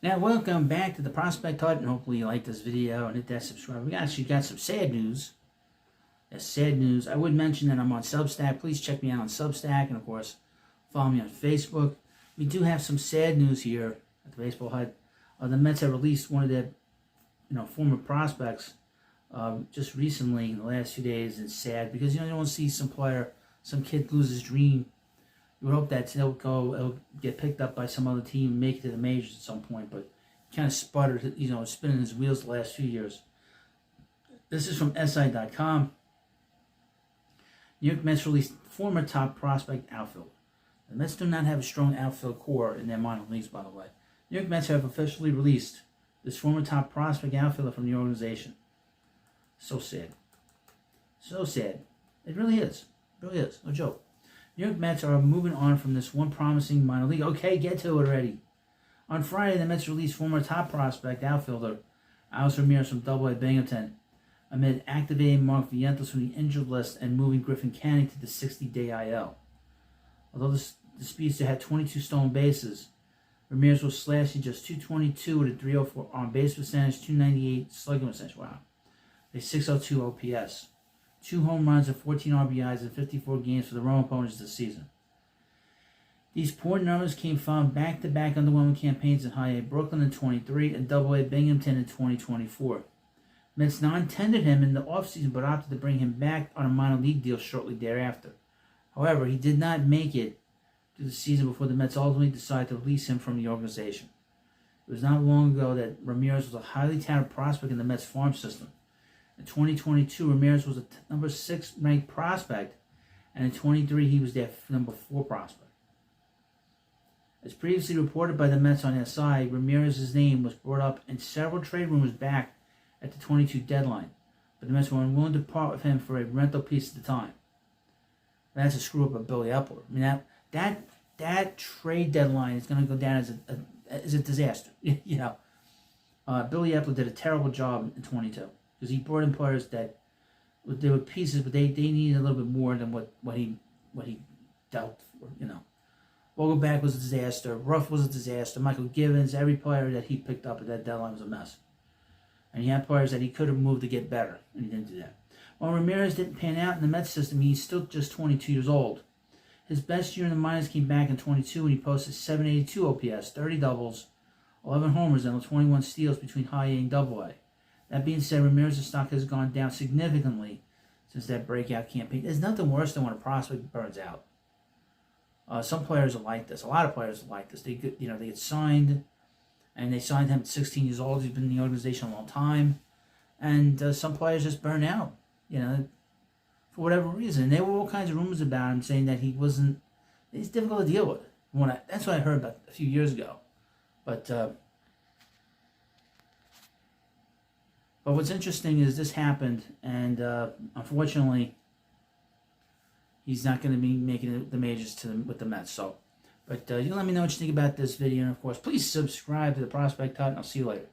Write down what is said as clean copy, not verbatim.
Now, welcome back to the Prospect Hut, and hopefully you like this video and hit that subscribe. We actually got some sad news. That's sad news. I would mention that I'm on Substack. Please check me out on Substack, and of course, follow me on Facebook. We do have some sad news here at the Baseball Hut. The Mets have released one of their, former prospects just recently in the last few days. It's sad because you don't want to see some kid lose his dream. You would hope that it'll get picked up by some other team and make it to the majors at some point, but kind of sputtered, spinning his wheels the last few years. This is from SI.com. New York Mets released former top prospect outfielder. The Mets do not have a strong outfield core in their minor leagues, by the way. New York Mets have officially released this former top prospect outfielder from the organization. So sad. So sad. It really is. It really is. No joke. New York Mets are moving on from this one promising minor league. Okay, get to it already. On Friday, the Mets released former top prospect outfielder Alex Ramirez from Double-A Binghamton amid activating Mark Vientos from the injured list and moving Griffin Canning to the 60-day IL. Although the speedster had 22 stolen bases, Ramirez was slashing just .222 with a .304 on-base percentage, .298 slugging percentage. Wow. A .602 OPS. 2 home runs and 14 RBIs in 54 games for the Rome opponents this season. These poor numbers came from back-to-back underwhelming campaigns in High A Brooklyn in 23 and Double-A Binghamton in 2024. Mets non-tendered him in the offseason but opted to bring him back on a minor league deal shortly thereafter. However, he did not make it through the season before the Mets ultimately decided to release him from the organization. It was not long ago that Ramirez was a highly touted prospect in the Mets farm system. In 2022, Ramirez was a number 6 ranked prospect, and in 23, he was their number 4 prospect. As previously reported by the Mets on SI, Ramirez's name was brought up in several trade rumors back at the 22 deadline, but the Mets were unwilling to part with him for a rental piece at the time. That's a screw up of Billy Epler. I mean, that trade deadline is going to go down as a disaster. Billy Epler did a terrible job in 22. Because he brought in players that they were pieces, but they needed a little bit more than what he dealt for. Vogelback was a disaster. Ruff was a disaster. Michael Givens, every player that he picked up at that deadline was a mess. And he had players that he could have moved to get better, and he didn't do that. While Ramirez didn't pan out in the Mets system, he's still just 22 years old. His best year in the minors came back in 22 when he posted .782 OPS, 30 doubles, 11 homers, and 21 steals between High A and Double-A. That being said, Ramirez's stock has gone down significantly since that breakout campaign. There's nothing worse than when a prospect burns out. Some players are like this. A lot of players are like this. They get signed, and they signed him at 16 years old. He's been in the organization a long time, and some players just burn out. For whatever reason. And there were all kinds of rumors about him saying that he's difficult to deal with. That's what I heard about a few years ago, but what's interesting is this happened, and unfortunately, he's not going to be making the majors with the Mets. But you let me know what you think about this video, and of course, please subscribe to the Prospect Hut, and I'll see you later.